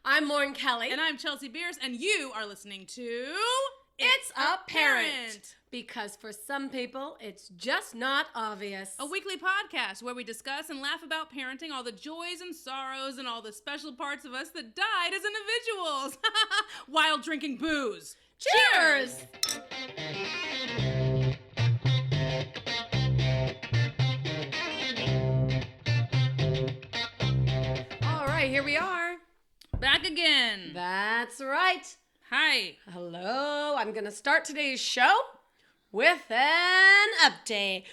I'm Lauren Kelly. And I'm Chelsea Beers, and you are listening to It's a Parent. Because for some people, it's just not obvious. A weekly podcast where we discuss and laugh about parenting, all the joys and sorrows, and all the special parts of us that died as individuals while drinking booze. Cheers! All right, here we are. Back again. That's right. Hi. Hello. I'm going to start today's show with an update.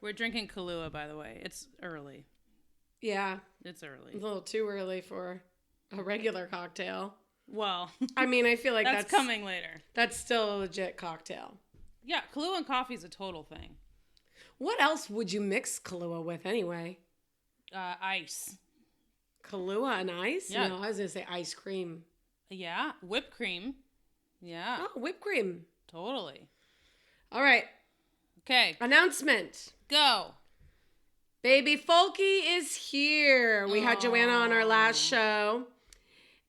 We're drinking Kahlua, by the way. It's early. Yeah. It's early. A little too early for a regular cocktail. Well. I mean, I feel like that's coming later. That's still a legit cocktail. Yeah, Kahlua and coffee is a total thing. What else would you mix Kahlua with anyway? Ice. Kahlua and ice? Yeah. No, I was going to say ice cream. Yeah, whipped cream. Yeah. Oh, whipped cream. Totally. All right. Okay. Announcement. Go. Baby Fulqui is here. We had JoAnna on our last show.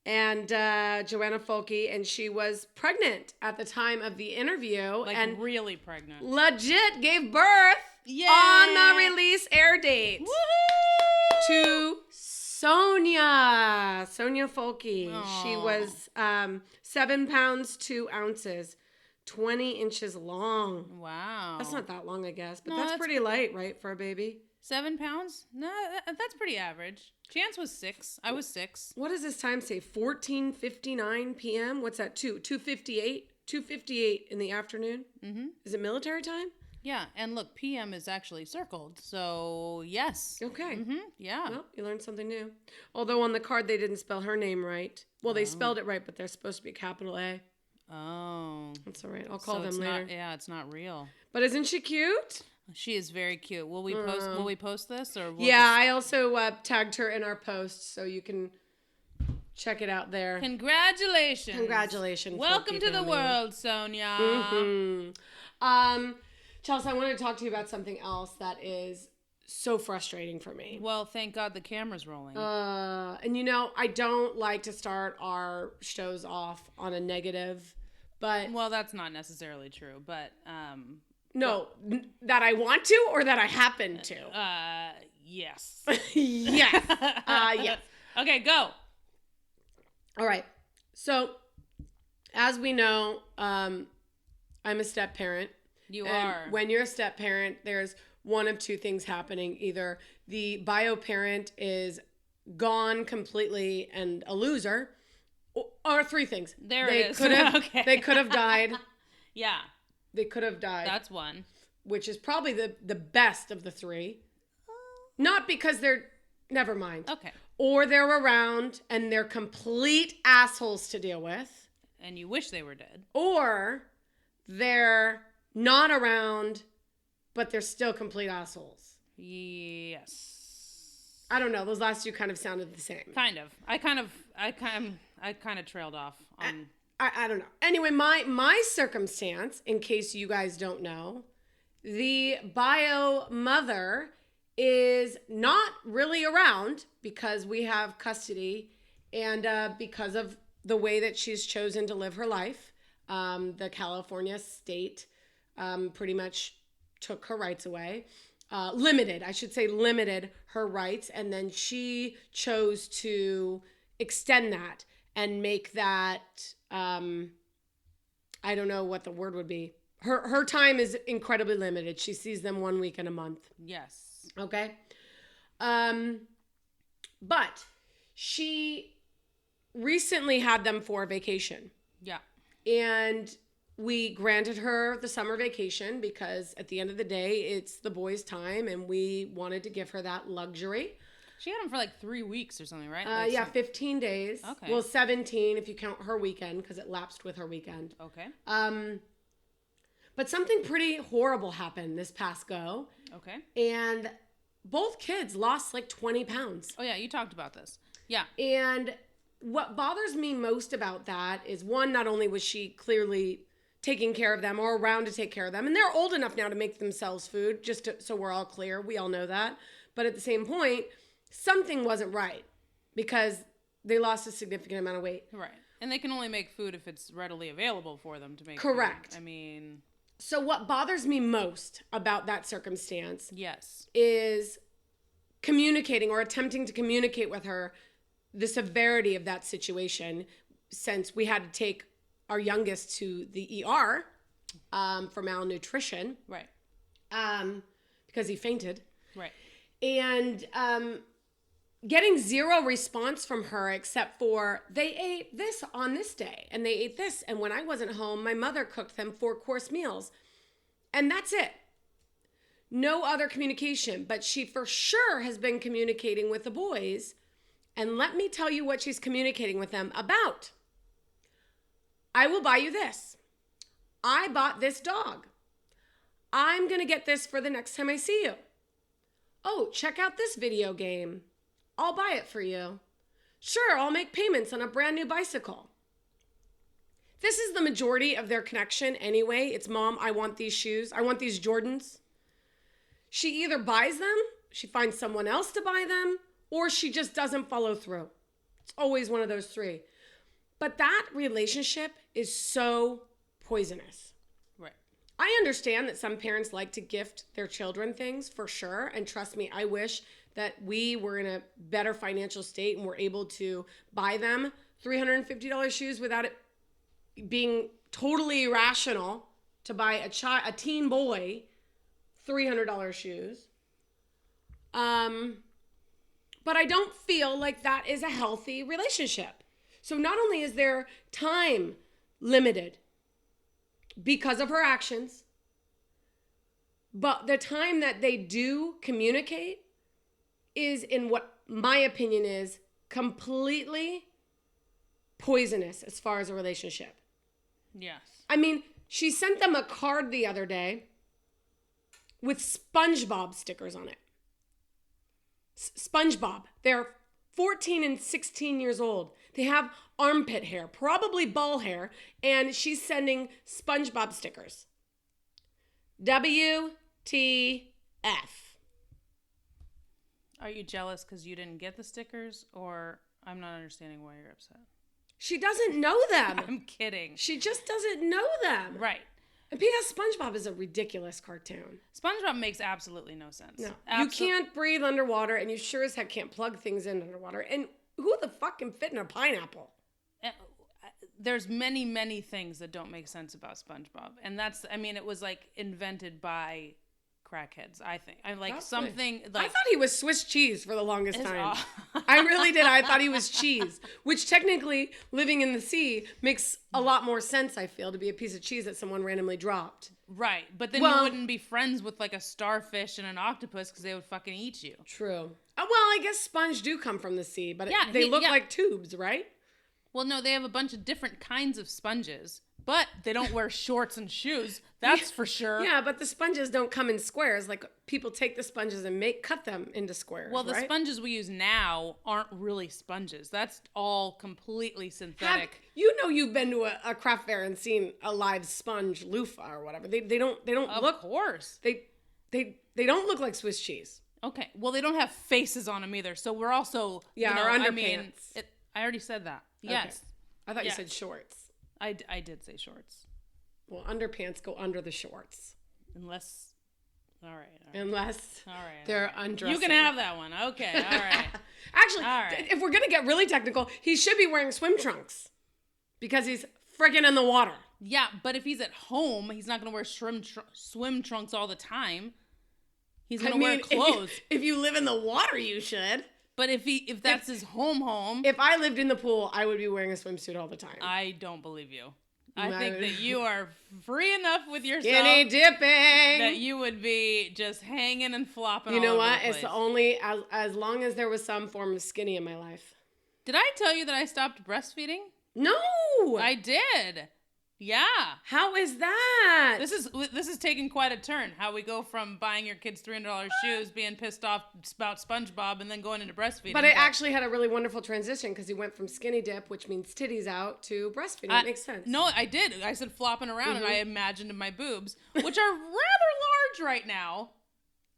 And JoAnna Fulqui, and she was pregnant at the time of the interview. Like, and really pregnant. Legit gave birth Yay! on the release air date. Woohoo! To Sonia Fulqui. Aww. She was 7 pounds 2 ounces, 20 inches long. Wow. That's not that long, I guess, but No, that's that's pretty light, right, for a baby? 7 pounds? No, that's pretty average. Chance was 6. I was 6. What does this time say? 14:59 p.m. What's that? 2:58. 2:58 in the afternoon. Mm-hmm. Is it military time? Yeah, and look, PM is actually circled, so yes. Okay. Mm-hmm. Yeah. Well, you learned something new. Although on the card they didn't spell her name right. Well, they spelled it right, but they're supposed to be capital A. Oh. That's all right. I'll call So them later. It's not real. But isn't she cute? She is very cute. Will we post this or I also tagged her in our post, so you can check it out there. Congratulations. Welcome Fulqui to the family. world, Sonia. Mm-hmm. Chelsea, I wanted to talk to you about something else that is so frustrating for me. Well, thank God the camera's rolling. And you know, I don't like to start our shows off on a negative, but Well, that's not necessarily true, but that I want to or that I happen to. Yes. Yes. Yes. Okay, go. All right. So, as we know, I'm a step parent. You and are. When you're a step parent, there's one of two things happening. Either the bio parent is gone completely and a loser, or three things. There they it is. Could have, Okay. They could have died. Yeah. They could have died. That's one. Which is probably the best of the three. Not because they're... Never mind. Okay. Or they're around and they're complete assholes to deal with. And you wish they were dead. Or they're not around, but they're still complete assholes. Yes. I don't know. Those last two kind of sounded the same. Kind of. I kind of trailed off on... I don't know. Anyway, my circumstance, in case you guys don't know, the bio mother is not really around because we have custody and because of the way that she's chosen to live her life. The California state pretty much took her rights away. Limited her rights. And then she chose to extend that and make that, I don't know what the word would be. Her time is incredibly limited. She sees them 1 week in a month. Yes. Okay. But she recently had them for a vacation. Yeah. And we granted her the summer vacation because at the end of the day, it's the boys' time and we wanted to give her that luxury. She had them for like 3 weeks or something, right? 15 days. Okay. Well, 17 if you count her weekend because it lapsed with her weekend. Okay. But something pretty horrible happened this past go. Okay. And both kids lost like 20 pounds. Oh, yeah. You talked about this. Yeah. And what bothers me most about that is, one, not only was she clearly taking care of them or around to take care of them, and they're old enough now to make themselves food, so we're all clear. We all know that. But at the same point, something wasn't right. because they lost a significant amount of weight. Right. And they can only make food if it's readily available for them to make Correct. food. I mean... So what bothers me most about that circumstance Yes. is communicating or attempting to communicate with her the severity of that situation, since we had to take our youngest to the ER for malnutrition. Right. Because he fainted. Right. And getting zero response from her except for they ate this on this day and they ate this. And when I wasn't home, my mother cooked them 4-course meals. And that's it. No other communication. But she for sure has been communicating with the boys. And let me tell you what she's communicating with them about. I will buy you this. I bought this dog. I'm going to get this for the next time I see you. Oh, check out this video game. I'll buy it for you. Sure, I'll make payments on a brand new bicycle. This is the majority of their connection anyway. It's, Mom, I want these shoes. I want these Jordans. She either buys them, she finds someone else to buy them, or she just doesn't follow through. It's always one of those three. But that relationship is so poisonous. Right. I understand that some parents like to gift their children things, for sure. And trust me, I wish that we were in a better financial state and were able to buy them $350 shoes without it being totally irrational to buy a teen boy $300 shoes. But I don't feel like that is a healthy relationship. So not only is their time limited because of her actions, but the time that they do communicate is, in what my opinion is, completely poisonous as far as a relationship. Yes. I mean, she sent them a card the other day with SpongeBob stickers on it. SpongeBob. They're 14 and 16 years old. They have armpit hair, probably ball hair, and she's sending SpongeBob stickers. WTF. Are you jealous because you didn't get the stickers, or I'm not understanding why you're upset? She doesn't know them. I'm kidding. She just doesn't know them. Right. And P.S. SpongeBob is a ridiculous cartoon. SpongeBob makes absolutely no sense. No. You can't breathe underwater, and you sure as heck can't plug things in underwater. And who the fuck can fit in a pineapple? There's many, many things that don't make sense about SpongeBob. And that's, I mean, it was like invented by crackheads, I think. I like something like... I thought he was Swiss cheese for the longest time. I really did. I thought he was cheese, which technically, living in the sea, makes a lot more sense, I feel, to be a piece of cheese that someone randomly dropped. Right. But then you wouldn't be friends with like a starfish and an octopus because they would fucking eat you. True. Well, I guess sponge do come from the sea, but they look like tubes, right? Well, no, they have a bunch of different kinds of sponges, but they don't wear shorts and shoes. That's for sure. Yeah, but the sponges don't come in squares. Like, people take the sponges and cut them into squares. Well, the sponges we use now aren't really sponges. That's all completely synthetic. You've been to a craft fair and seen a live sponge loofah or whatever. They don't look. Of course. They don't look like Swiss cheese. Okay. Well, they don't have faces on them either. So we're also our underpants. I already said that. Yes. Okay. I thought you said shorts. I did say shorts. Well, underpants go under the shorts. Unless they're undressing. You can have that one. Okay, all right. Actually, if we're going to get really technical, he should be wearing swim trunks because he's friggin' in the water. Yeah, but if he's at home, he's not going to wear swim trunks all the time. He's going to wear clothes. If you live in the water, you should. But if that's his home. If I lived in the pool, I would be wearing a swimsuit all the time. I don't believe you. I think that you are free enough with yourself. Skinny dipping. That you would be just hanging and flopping. You know what? It's only as long as there was some form of skinny in my life. Did I tell you that I stopped breastfeeding? No. I did. Yeah. How is that? This is taking quite a turn. How we go from buying your kids $300 shoes, being pissed off about SpongeBob, and then going into breastfeeding. But I actually had a really wonderful transition because he went from skinny dip, which means titties out, to breastfeeding. It makes sense. No, I did. I said flopping around, and I imagined my boobs, which are rather large right now.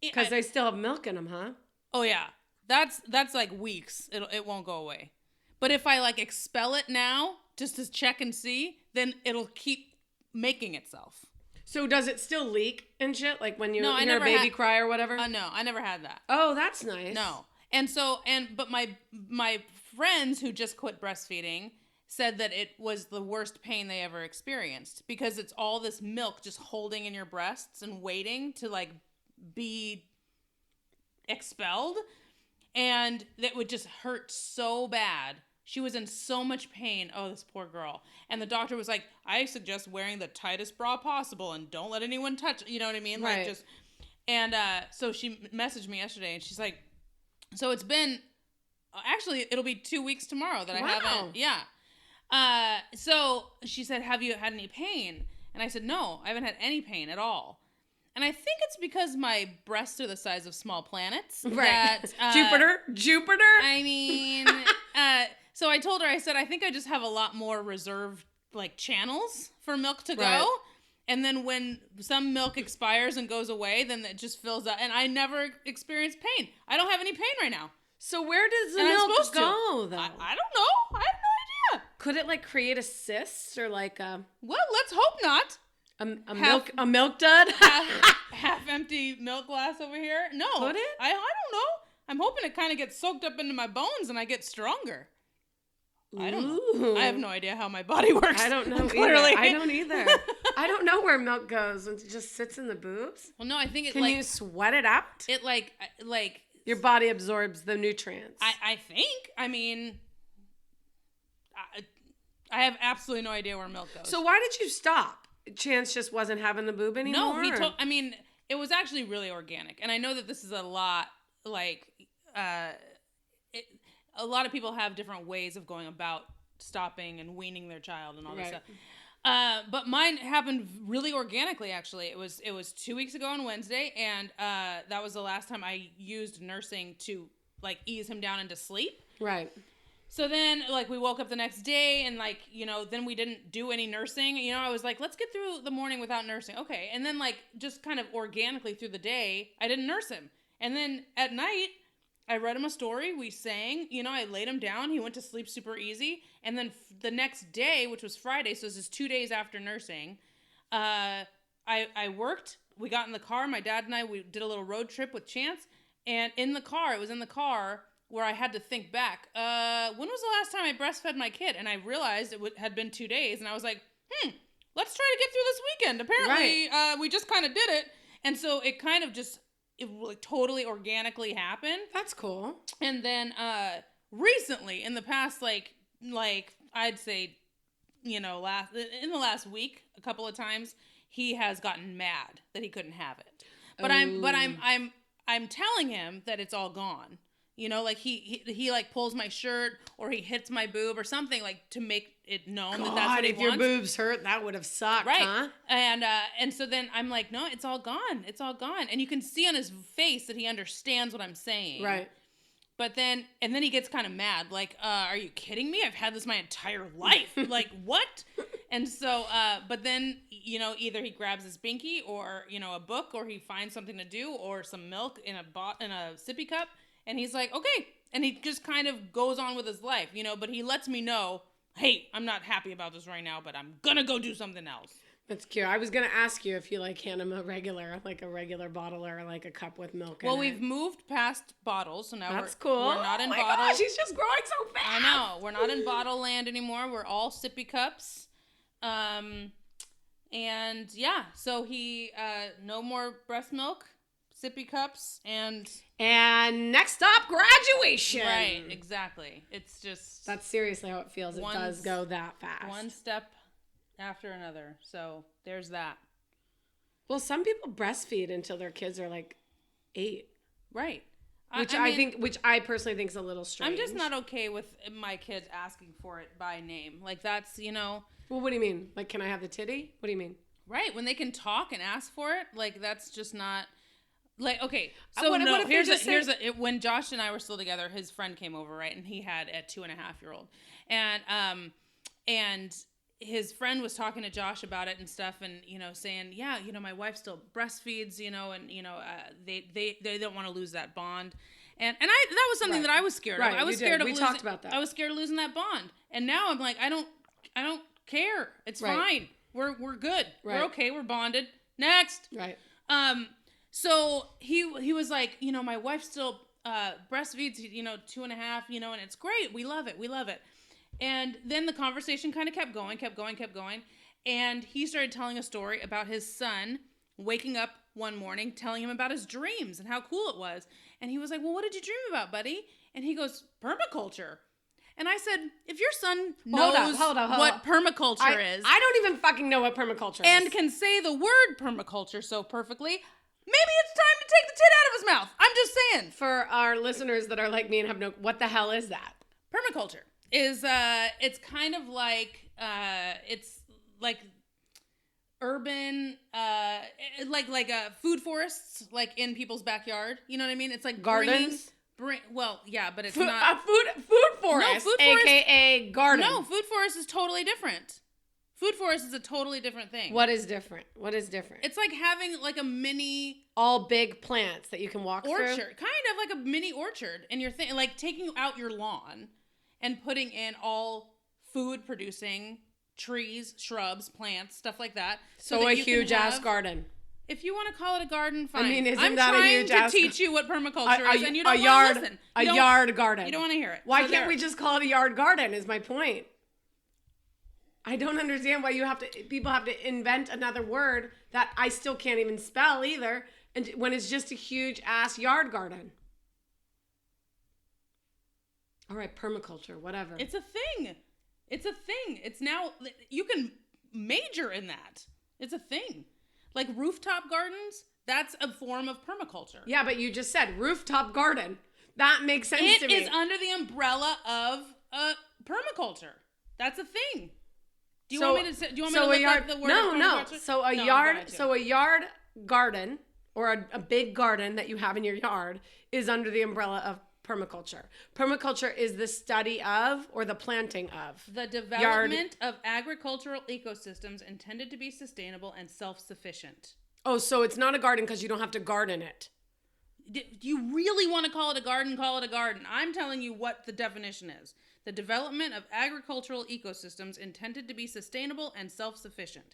Because they still have milk in them, huh? Oh, yeah. That's like weeks. It won't go away. But if I like expel it now just to check and see, then it'll keep making itself. So does it still leak and shit? Like when you No, I hear a never baby had- cry or whatever? No, I never had that. Oh, that's nice. No. But my friends who just quit breastfeeding said that it was the worst pain they ever experienced because it's all this milk just holding in your breasts and waiting to like be expelled, and that would just hurt so bad. She was in so much pain. Oh, this poor girl. And the doctor was like, I suggest wearing the tightest bra possible and don't let anyone touch it. You know what I mean? Right. Like just, and so she messaged me yesterday and she's like, so it's been, actually, it'll be 2 weeks tomorrow that I haven't. Yeah. So she said, have you had any pain? And I said, no, I haven't had any pain at all. And I think it's because my breasts are the size of small planets. Right. That, Jupiter? I mean, so I told her, I said, I think I just have a lot more reserved like channels for milk to go. Right. And then when some milk expires and goes away, then it just fills up. And I never experience pain. I don't have any pain right now. So where does the And I'm milk supposed to. go, though? I don't know. I have no idea. Could it like create a cyst or like a Well, let's hope not. milk dud? Half empty milk glass over here. No. Could it? I don't know. I'm hoping it kind of gets soaked up into my bones and I get stronger. I don't know. I have no idea how my body works. I don't know Clearly. either. I don't either. I don't know where milk goes. It just sits in the boobs. Well, no, I think it Can you sweat it out? it like Your body absorbs the nutrients. I think. I mean, I have absolutely no idea where milk goes. So why did you stop? Chance just wasn't having the boob anymore? No, he told. I mean, it was actually really organic, and I know that this is a lot like. A lot of people have different ways of going about stopping and weaning their child and all this stuff. But mine happened really organically, actually. It was 2 weeks ago on Wednesday, and that was the last time I used nursing to like ease him down into sleep. Right. So then, like, we woke up the next day, and like, then we didn't do any nursing. I was like, let's get through the morning without nursing. Okay, and then like just kind of organically through the day, I didn't nurse him, and then at night. I read him a story. We sang. I laid him down. He went to sleep super easy. And then the next day, which was Friday, so this is 2 days after nursing, I worked. We got in the car. My dad and I, we did a little road trip with Chance. And it was in the car where I had to think back. When was the last time I breastfed my kid? And I realized it had been 2 days. And I was like, let's try to get through this weekend. Apparently, we just kind of did it. And so it kind of just... It like totally organically happened. That's cool. And then recently, in the past, like I'd say, in the last week, a couple of times, he has gotten mad that he couldn't have it. But I'm telling him that it's all gone. Like he like pulls my shirt or he hits my boob or something like to make it known that that's what he if wants. your boobs hurt, that would have sucked, right? Huh? And so then I'm like, no, it's all gone. It's all gone. And you can see on his face that he understands what I'm saying. Right. But then he gets kind of mad. Like, are you kidding me? I've had this my entire life. Like, what? And so, but then, either he grabs his binky or, a book, or he finds something to do, or some milk in a sippy cup. And he's like, okay. And he just kind of goes on with his life, but he lets me know, hey, I'm not happy about this right now, but I'm going to go do something else. That's cute. I was going to ask you if you hand him a regular bottle or like a cup with milk Well, in we've it. moved past bottles, so now That's cool. we're not in oh my bottle. gosh, he's just growing so fast. I know. We're not in bottle land anymore. We're all sippy cups. And yeah, so he, no more breast milk, sippy cups, and next stop, graduation. Right, exactly. It's just... That's seriously how it feels. It does go that fast. One step after another. So there's that. Well, some people breastfeed until their kids are like 8. Right. Which I personally think is a little strange. I'm just not okay with my kids asking for it by name. Like that's, Well, what do you mean? Like, can I have the titty? What do you mean? Right. When they can talk and ask for it, like that's just not... Like, okay, so when Josh and I were still together, his friend came over, right? And he had a 2.5-year-old. And his friend was talking to Josh about it and stuff, and saying, yeah, my wife still breastfeeds, and they don't want to lose that bond, and that was something that I was scared of. I was scared of we talked about that. I was scared of losing that bond, and now I'm like, I don't care. It's fine. We're good. Right. We're okay. We're bonded. Next. Right. So he was like, my wife still breastfeeds, 2.5, and it's great. We love it. And then the conversation kind of kept going. And he started telling a story about his son waking up one morning, telling him about his dreams and how cool it was. And he was like, well, what did you dream about, buddy? And he goes, permaculture. And I said, if your son knows what permaculture is. I don't even fucking know what permaculture is. And can say the word permaculture so perfectly, maybe it's time to take the tit out of his mouth. I'm just saying. For our listeners that are like me and have no, what the hell is that? Permaculture is, it's kind of like, it's like urban, like food forests, like in people's backyard. You know what I mean? It's like gardens. But it's not a food forest. No, food forest, AKA garden. No, food forest is totally different. Food forest is a totally different thing. What is different? It's like having like a mini all big plants that you can walk orchard, through. kind of like a mini orchard, and you're like taking out your lawn and putting in all food producing trees, shrubs, plants, stuff like that. So a huge ass garden. If you want to call it a garden, fine. I mean, I'm trying to teach you what permaculture is, and you don't want to listen. A yard garden. You don't want to hear it. Why can't we just call it a yard garden? Is my point. I don't understand why people have to invent another word that I still can't even spell either, and when it's just a huge ass yard garden. All right, permaculture, whatever. It's a thing. It's now, you can major in that. It's a thing. Like rooftop gardens, that's a form of permaculture. Yeah, but you just said rooftop garden. That makes sense to me. It is under the umbrella of permaculture. That's a thing. Do you want me to look up the word permaculture? So a yard garden or a big garden that you have in your yard is under the umbrella of permaculture. Permaculture is the study of or the planting of the development of agricultural ecosystems intended to be sustainable and self-sufficient. Oh, so it's not a garden because you don't have to garden it. Do you really want to call it a garden? Call it a garden. I'm telling you what the definition is. The development of agricultural ecosystems intended to be sustainable and self-sufficient.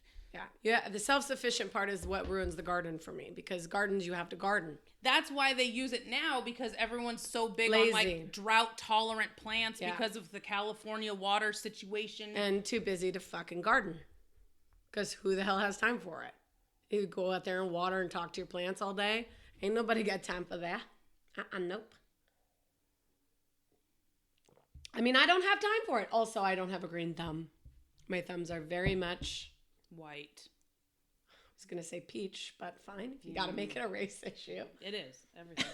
Yeah. The self-sufficient part is what ruins the garden for me, because gardens you have to garden. That's why they use it now, because everyone's so big Lazy. on like drought-tolerant plants because of the California water situation. And too busy to fucking garden, because who the hell has time for it? You go out there and water and talk to your plants all day. Ain't nobody got time for that. Nope. I mean, I don't have time for it. Also, I don't have a green thumb. My thumbs are very much white. I was going to say peach, but fine. If you got to make it a race issue. It is. Everything.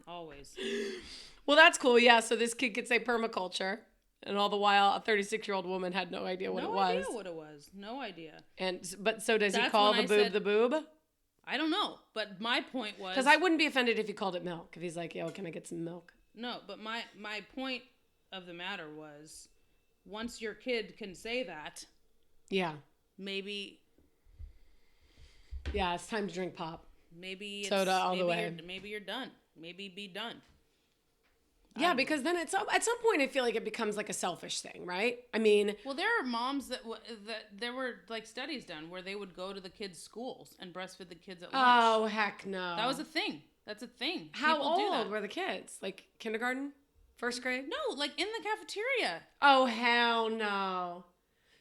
Always. Well, that's cool. Yeah. So this kid could say permaculture. And all the while, a 36-year-old woman had no idea what it was. No idea what it was. No idea. But so does he call the boob the boob? I don't know. But my point was... Because I wouldn't be offended if he called it milk. If he's like, yo, can I get some milk? No, but my point of the matter was, once your kid can say that... Yeah. Maybe... Yeah, it's time to drink pop. Maybe it's... Soda all the way. Maybe you're done. Maybe be done. Yeah, because then at some point I feel like it becomes like a selfish thing, right? I mean... Well, there are moms that there were like studies done where they would go to the kids' schools and breastfeed the kids at lunch. Oh, heck no. That was a thing. That's a thing. How old were the kids? Like kindergarten? First grade? No, like in the cafeteria. Oh, hell no.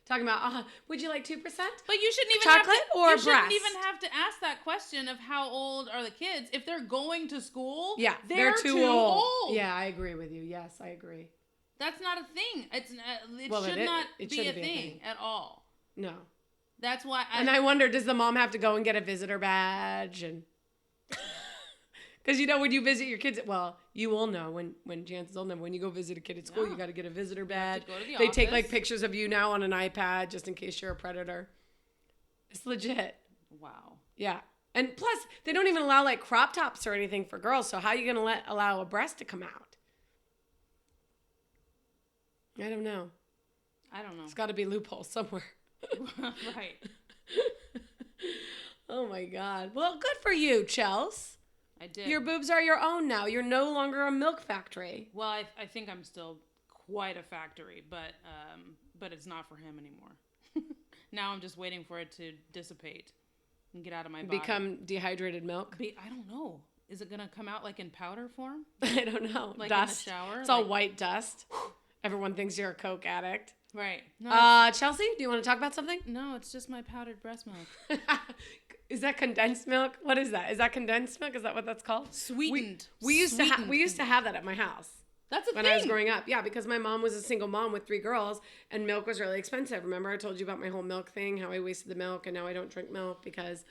Talking about, would you like 2%? But you shouldn't even chocolate have to, or you breast? shouldn't even have to ask that question of how old are the kids. If they're going to school, yeah, they're too old. Yeah, I agree with you. Yes, I agree. That's not a thing. It should not be a thing at all. No. That's why I wonder, does the mom have to go and get a visitor badge? And because, when you visit your kids, well, you will know when Jansen's old enough, when you go visit a kid at school, you got to get a visitor badge. They take like pictures of you now on an iPad just in case you're a predator. It's legit. Wow. Yeah. And plus, they don't even allow like crop tops or anything for girls. So how are you going to allow a breast to come out? I don't know. I don't know. It's got to be loopholes somewhere. Right. Oh my God. Well, good for you, Chels. I did. Your boobs are your own now. You're no longer a milk factory. Well, I think I'm still quite a factory, but it's not for him anymore. Now I'm just waiting for it to dissipate and get out of my body. Become dehydrated milk? I don't know. Is it going to come out like in powder form? I don't know. Like dust. in the shower? It's all white dust. Everyone thinks you're a Coke addict. Right. No, Chelsea, do you want to talk about something? no, it's just my powdered breast milk. Is that condensed milk? What is that? Is that condensed milk? Is that what that's called? Sweetened. We used to have that at my house. That's a when thing. I was growing up. Yeah, because my mom was a single mom with 3 girls and milk was really expensive. Remember I told you about my whole milk thing, how I wasted the milk and now I don't drink milk because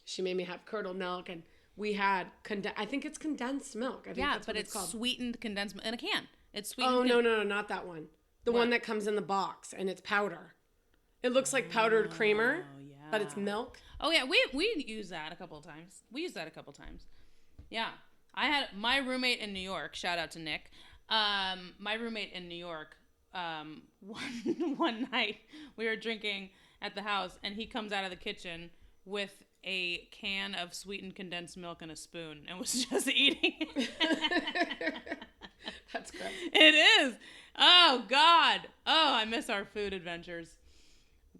she made me have curdled milk and we had, I think it's condensed milk. I think that's what it's called. Sweetened condensed milk in a can. It's sweetened. Oh, no, not that one. The one that comes in the box and it's powder. It looks like powdered creamer, but it's milk. Oh, yeah. We use that a couple of times. Yeah. I had my roommate in New York. Shout out to Nick. My roommate in New York, one night we were drinking at the house and he comes out of the kitchen with a can of sweetened condensed milk and a spoon and was just eating it. That's gross. It is. Oh God. Oh, I miss our food adventures.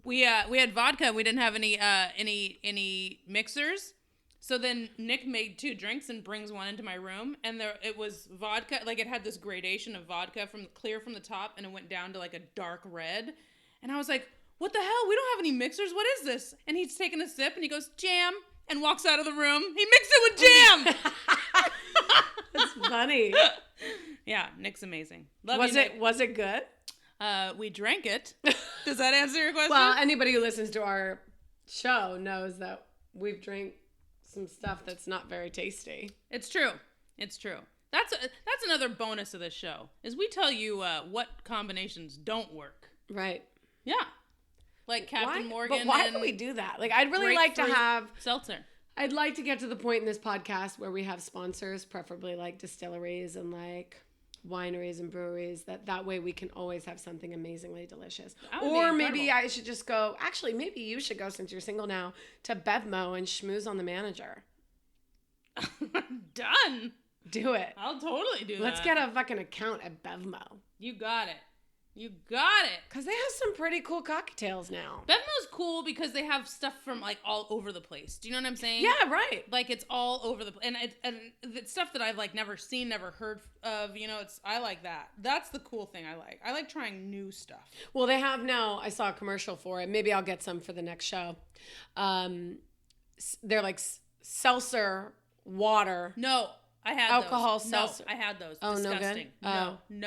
We had vodka. We didn't have any mixers. So then Nick made 2 drinks and brings one into my room, and it was vodka. Like it had this gradation of vodka from clear from the top, and it went down to like a dark red. And I was like, "What the hell? We don't have any mixers. What is this?" And he's taking a sip, and he goes, "Jam," and walks out of the room. He mixed it with jam. That's funny. Yeah, Nick's amazing. Was it good? We drank it. Does that answer your question? Well, anybody who listens to our show knows that we've drank some stuff that's not very tasty. It's true. That's another bonus of this show is we tell you what combinations don't work. Right. Yeah. Like Captain Morgan. But why do we do that? Like, I'd really like to have seltzer. I'd like to get to the point in this podcast where we have sponsors, preferably like distilleries and like wineries and breweries, that way we can always have something amazingly delicious. Or maybe I should just go, actually, maybe you should go, since you're single now, to Bevmo and schmooze on the manager. Done. Do it. I'll totally do that. Let's get a fucking account at Bevmo. You got it. Because they have some pretty cool cocktails now. Bevmo's cool because they have stuff from like all over the place. Do you know what I'm saying? Yeah, right. Like it's all over the place. And it's stuff that I've like never seen, never heard of. You know, I like that. That's the cool thing I like. I like trying new stuff. Well, they have now, I saw a commercial for it. Maybe I'll get some for the next show. They're like seltzer water. No, I had alcohol those. seltzer. No, I had those. Oh, disgusting. No good?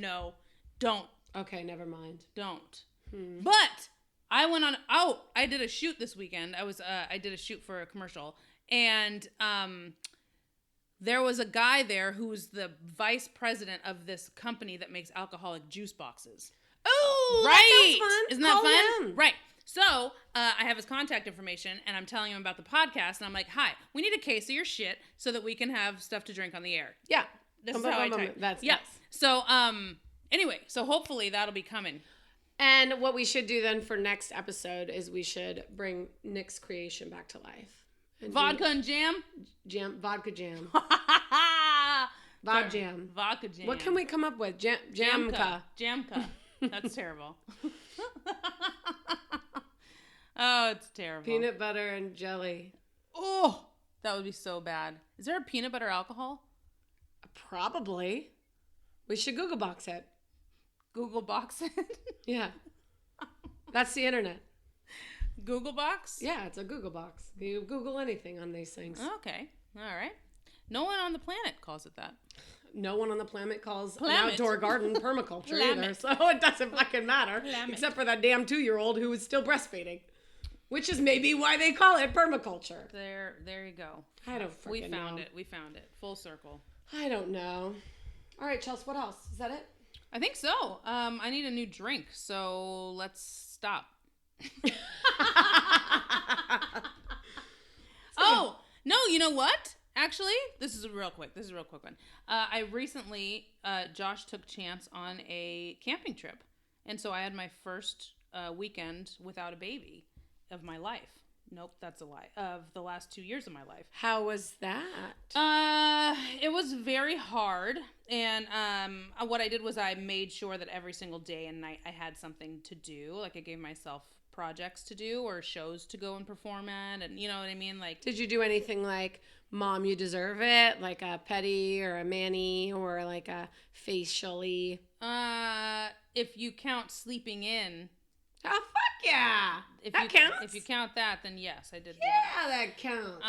No. Don't. Okay, never mind. Don't. But I went on. Oh, I did a shoot this weekend. I did a shoot for a commercial, and there was a guy there who was the vice president of this company that makes alcoholic juice boxes. Oh, right. That sounds fun. Isn't that fun? Right. So I have his contact information, and I'm telling him about the podcast, and I'm like, "Hi, we need a case of your shit so that we can have stuff to drink on the air." Yeah. This is how I type. That's yeah. nice. So anyway, so hopefully that'll be coming. And what we should do then for next episode is we should bring Nick's creation back to life. And vodka and jam? Vodka jam. Vodka jam. Vodka jam. What can we come up with? Jamka. Jamka. That's terrible. Oh, it's terrible. Peanut butter and jelly. Oh, that would be so bad. Is there a peanut butter alcohol? Probably. We should Google box it. Google box it? Yeah. That's the internet. Google box? Yeah, it's a Google box. You Google anything on these things. Okay. All right. No one on the planet calls it that. No one on the planet calls an outdoor garden permaculture either, so it doesn't fucking matter. Except for that damn 2-year-old who is still breastfeeding. Which is maybe why they call it permaculture. There you go. I don't freaking know. We found it. Full circle. I don't know. All right, Chelsea, what else? Is that it? I think so. I need a new drink, so let's stop. Oh, no, you know what? Actually, this is a real quick one. I recently, Josh took Chance on a camping trip. And so I had my first weekend without a baby of my life. Nope, that's a lie. Of the last 2 years of my life. How was that? It was very hard. And what I did was I made sure that every single day and night I had something to do. Like I gave myself projects to do or shows to go and perform at, and you know what I mean? Like, did you do anything like Mom, You Deserve It, like a pedi or a mani or like a facially? If you count sleeping in. Oh, fuck yeah. That counts. If you count that, then yes, I did. Yeah, that counts.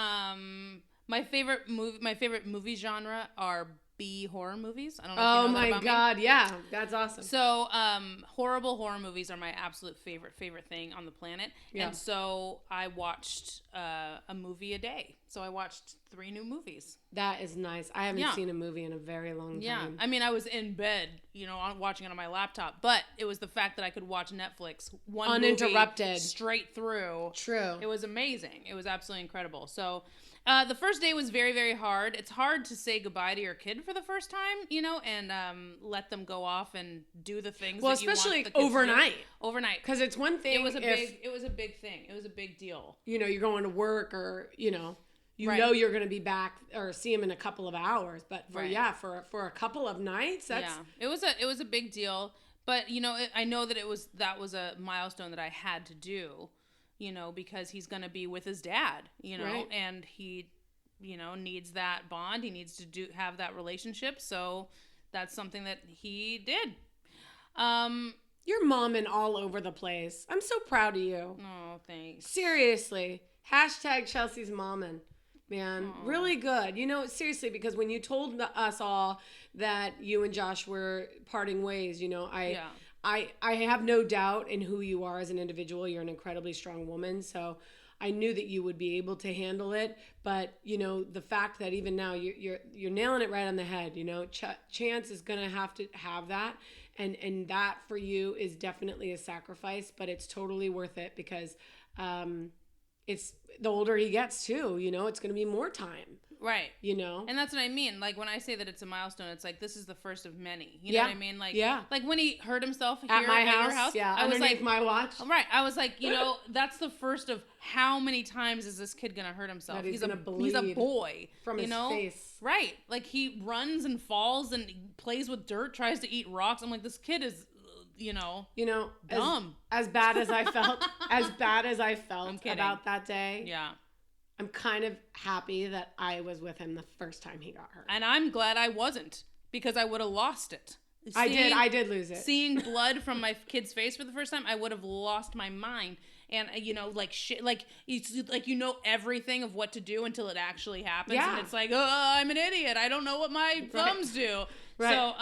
My favorite movie genre are B horror movies. I don't know. Oh if you know that my about God, me. yeah, that's awesome. So, horrible horror movies are my absolute favorite thing on the planet. Yeah. And so I watched a movie a day. So I watched 3 new movies. That is nice. I haven't seen a movie in a very long time. Yeah, I mean, I was in bed, watching it on my laptop, but it was the fact that I could watch Netflix uninterrupted movie straight through. True. It was amazing. It was absolutely incredible. So. The first day was very, very hard. It's hard to say goodbye to your kid for the first time, and let them go off and do the things. Well, that you want especially the kids overnight. To do. Overnight, because it's one thing. It was a big thing. It was a big deal. You're going to work, or know you're going to be back or see him in a couple of hours. But for a couple of nights, that's it was a big deal. But I know that that was a milestone that I had to do. Because he's going to be with his dad, right. And he, needs that bond. He needs to have that relationship. So that's something that he did. You're momming all over the place. I'm so proud of you. Oh, thanks. Seriously. # Chelsea's momming. Man, really good. Seriously, because when you told us all that you and Josh were parting ways, I have no doubt in who you are as an individual. You're an incredibly strong woman. So I knew that you would be able to handle it. But, the fact that even now you're nailing it right on the head, Chance is going to have that. And that for you is definitely a sacrifice, but it's totally worth it because it's the older he gets too, it's going to be more time. Right. And that's what I mean. Like when I say that it's a milestone, it's like this is the first of many. You know what I mean? Like like when he hurt himself here at my your house. Yeah, I was underneath like, my watch. Right. I was like, that's the first of how many times is this kid gonna hurt himself? He's a boy from his face. Right. Like he runs and falls and plays with dirt, tries to eat rocks. I'm like, this kid is dumb. As bad as I felt about that day. Yeah. I'm kind of happy that I was with him the first time he got hurt. And I'm glad I wasn't, because I would have lost it. I did lose it. Seeing blood from my kid's face for the first time, I would have lost my mind. And, like shit, like, it's like, everything of what to do until it actually happens. Yeah. And it's like, oh, I'm an idiot. I don't know what my thumbs do. Right. So,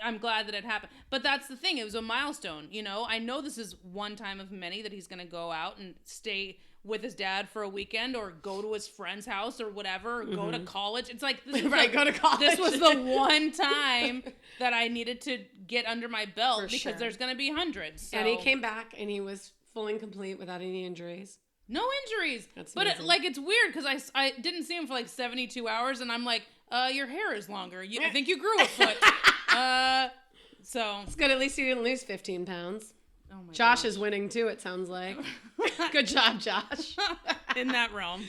I'm glad that it happened. But that's the thing. It was a milestone. I know this is one time of many that he's going to go out and stay with his dad for a weekend or go to his friend's house or whatever, or go to college. It's like, this go to college. This was the one time that I needed to get under my belt because there's going to be hundreds. So. And he came back and he was full and complete without any injuries. No injuries. That's but amazing. it's weird because I didn't see him for like 72 hours and I'm like, your hair is longer. I think you grew a foot. So. It's good. At least you didn't lose 15 pounds. Oh my Josh gosh. is winning too, it sounds like. Good job, Josh. In that realm.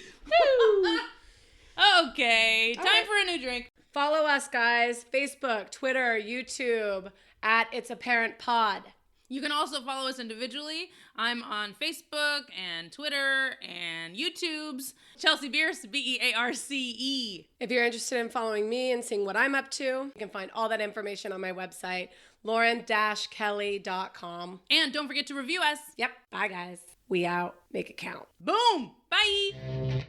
Okay, time for a new drink. Follow us, guys. Facebook, Twitter, YouTube, at IT'SAPPARENT Pod. You can also follow us individually. I'm on Facebook and Twitter and YouTube's Chelsea Bierce, Bearce. If you're interested in following me and seeing what I'm up to, you can find all that information on my website, lauren-kelly.com. And don't forget to review us. Yep. Bye, guys. We out. Make it count. Boom. Bye.